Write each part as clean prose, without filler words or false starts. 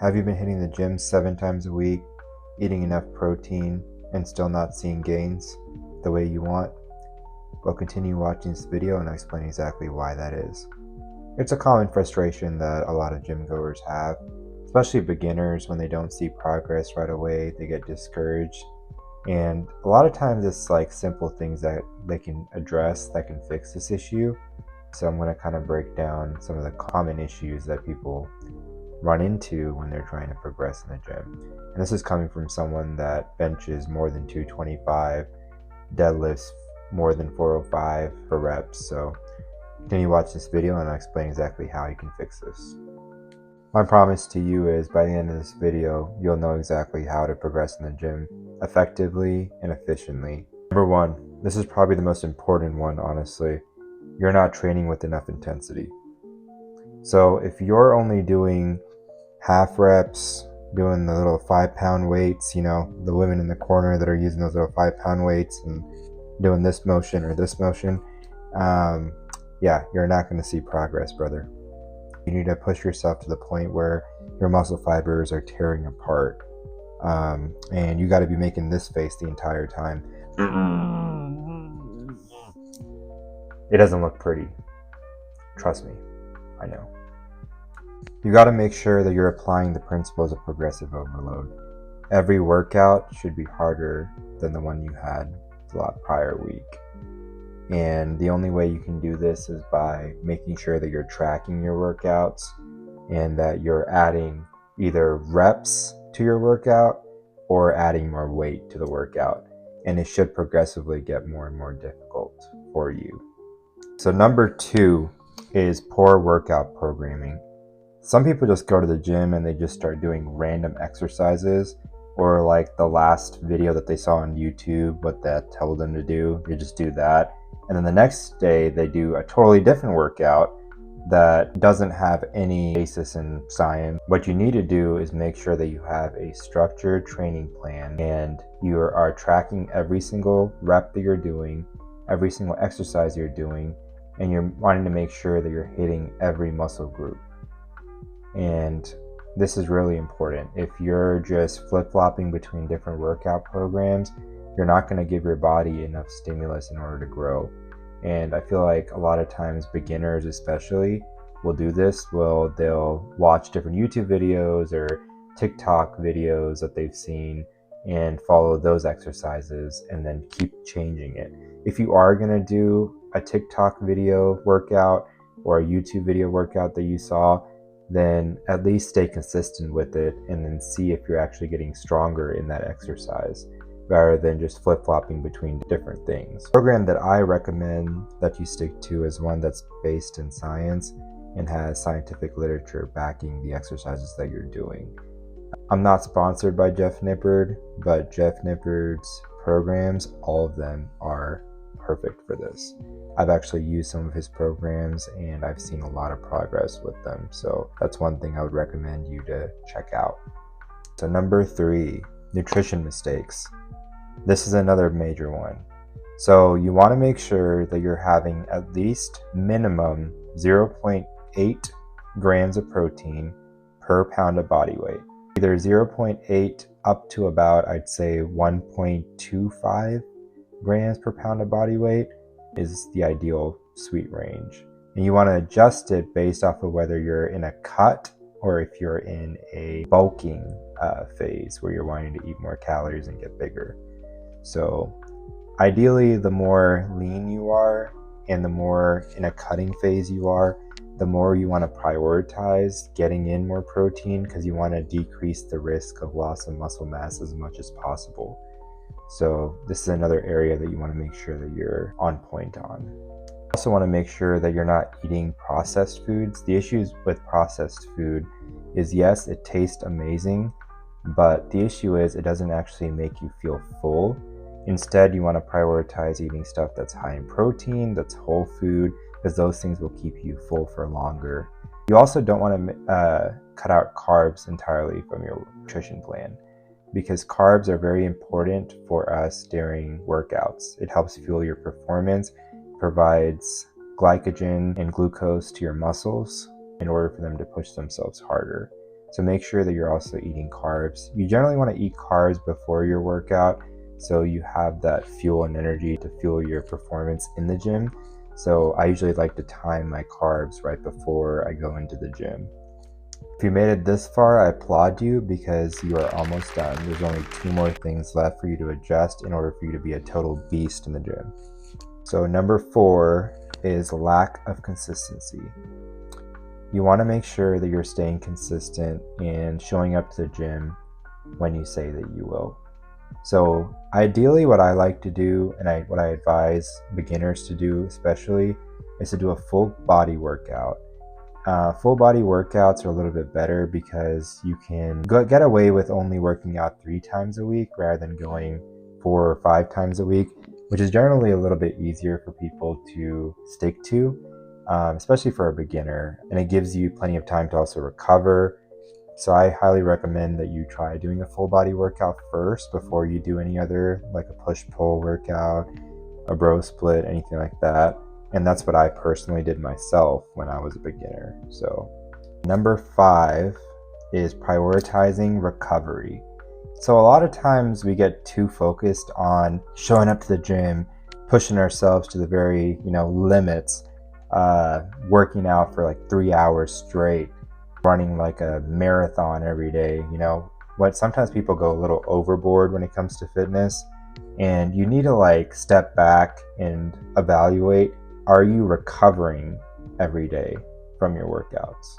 Have you been hitting the gym 7 times a week, eating enough protein, and still not seeing gains the way you want? Well, continue watching this video and I'll explain exactly why that is. It's a common frustration that a lot of gym goers have, especially beginners. When they don't see progress right away, they get discouraged. And a lot of times it's like simple things that they can address that can fix this issue. So I'm going to kind of break down some of the common issues that people run into when they're trying to progress in the gym. And this is coming from someone that benches more than 225, deadlifts more than 405 per reps. So continue watch this video and I'll explain exactly how you can fix this. My promise to you is by the end of this video, you'll know exactly how to progress in the gym effectively and efficiently. Number one, this is probably the most important one, honestly. You're not training with enough intensity. So if you're only doing half reps, doing the little 5-pound weights, the women in the corner that are using those little 5-pound weights and doing this motion or this motion, you're not going to see progress, brother. You need to push yourself to the point where your muscle fibers are tearing apart, and you got to be making this face the entire time. It doesn't look pretty. Trust me, I know. You got to make sure that you're applying the principles of progressive overload. Every workout should be harder than the one you had the prior week. And the only way you can do this is by making sure that you're tracking your workouts and that you're adding either reps to your workout or adding more weight to the workout. And it should progressively get more and more difficult for you. So number 2 is poor workout programming. Some people just go to the gym and they just start doing random exercises, or like the last video that they saw on YouTube, what that told them to do, they just do that. And then the next day they do a totally different workout that doesn't have any basis in science. What you need to do is make sure that you have a structured training plan and you are tracking every single rep that you're doing, every single exercise you're doing, and you're wanting to make sure that you're hitting every muscle group. And this is really important. If you're just flip-flopping between different workout programs, you're not going to give your body enough stimulus in order to grow. And I feel like a lot of times beginners especially will do this. They'll watch different YouTube videos or TikTok videos that they've seen and follow those exercises and then keep changing it. If you are going to do a TikTok video workout or a YouTube video workout that you saw, then at least stay consistent with it and then see if you're actually getting stronger in that exercise rather than just flip-flopping between different things. The program that I recommend that you stick to is one that's based in science and has scientific literature backing the exercises that you're doing. I'm not sponsored by Jeff Nippard, but Jeff Nippard's programs, all of them are perfect for this. I've actually used some of his programs and I've seen a lot of progress with them. So that's one thing I would recommend you to check out. So number 3, nutrition mistakes. This is another major one. So you want to make sure that you're having at least minimum 0.8 grams of protein per pound of body weight. Either 0.8 up to about, I'd say 1.25 grams per pound of body weight is the ideal sweet range. And you want to adjust it based off of whether you're in a cut or if you're in a bulking phase where you're wanting to eat more calories and get bigger. So ideally, the more lean you are and the more in a cutting phase you are, the more you want to prioritize getting in more protein because you want to decrease the risk of loss of muscle mass as much as possible. So this is another area that you want to make sure that you're on point on. You also want to make sure that you're not eating processed foods. The issues with processed food is, yes, it tastes amazing, but the issue is it doesn't actually make you feel full. Instead, you want to prioritize eating stuff that's high in protein, that's whole food, because those things will keep you full for longer. You also don't want to cut out carbs entirely from your nutrition plan, because carbs are very important for us during workouts. It helps fuel your performance, provides glycogen and glucose to your muscles in order for them to push themselves harder. So make sure that you're also eating carbs. You generally want to eat carbs before your workout so you have that fuel and energy to fuel your performance in the gym. So I usually like to time my carbs right before I go into the gym. If you made it this far, I applaud you because you are almost done. There's only 2 more things left for you to adjust in order for you to be a total beast in the gym. So number 4 is lack of consistency. You want to make sure that you're staying consistent and showing up to the gym when you say that you will. So ideally what I like to do, and what I advise beginners to do especially, is to do a full body workout. Full body workouts are a little bit better because you can get away with only working out 3 times a week rather than going 4 or 5 times a week, which is generally a little bit easier for people to stick to, especially for a beginner, and it gives you plenty of time to also recover. So I highly recommend that you try doing a full body workout first before you do any other, like a push-pull workout, a bro split, anything like that. And that's what I personally did myself when I was a beginner. So number 5 is prioritizing recovery. So a lot of times we get too focused on showing up to the gym, pushing ourselves to the very, limits, working out for like 3 hours straight, running like a marathon every day. Sometimes people go a little overboard when it comes to fitness, and you need to step back and evaluate, are you recovering every day from your workouts?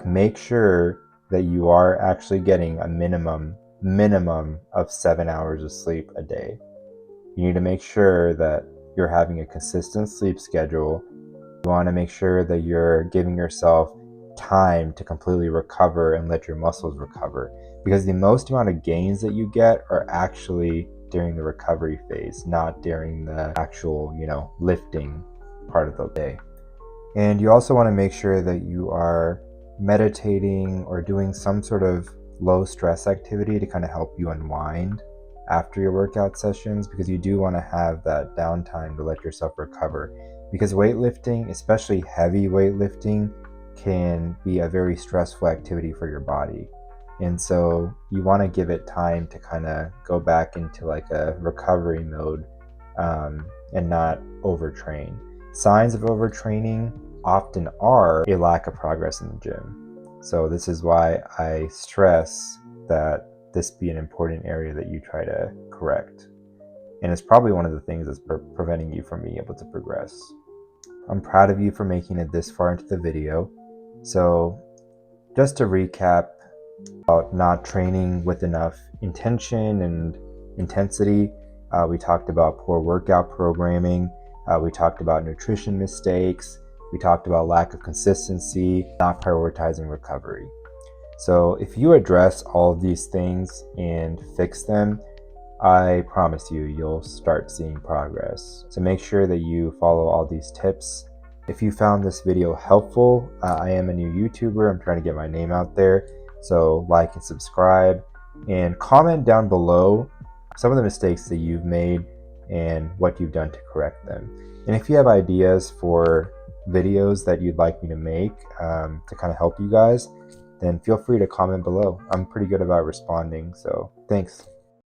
Make sure that you are actually getting a minimum of 7 hours of sleep a day. You need to make sure that you're having a consistent sleep schedule. You want to make sure that you're giving yourself time to completely recover and let your muscles recover, because the most amount of gains that you get are actually during the recovery phase, not during the actual, lifting part of the day. And you also want to make sure that you are meditating or doing some sort of low stress activity to kind of help you unwind after your workout sessions, because you do want to have that downtime to let yourself recover, because weightlifting, especially heavy weightlifting, can be a very stressful activity for your body. And so you want to give it time to kind of go back into a recovery mode, and not overtrain. Signs of overtraining often are a lack of progress in the gym. So this is why I stress that this be an important area that you try to correct. And it's probably one of the things that's preventing you from being able to progress. I'm proud of you for making it this far into the video. So just to recap about not training with enough intention and intensity, we talked about poor workout programming, we talked about nutrition mistakes, we talked about lack of consistency, not prioritizing recovery. So if you address all of these things and fix them, I promise you'll start seeing progress. So make sure that you follow all these tips. If you found this video helpful, I am a new YouTuber. I'm trying to get my name out there. So like and subscribe, and comment down below some of the mistakes that you've made and what you've done to correct them. And if you have ideas for videos that you'd like me to make to kind of help you guys, then feel free to comment below. I'm pretty good about responding, so thanks.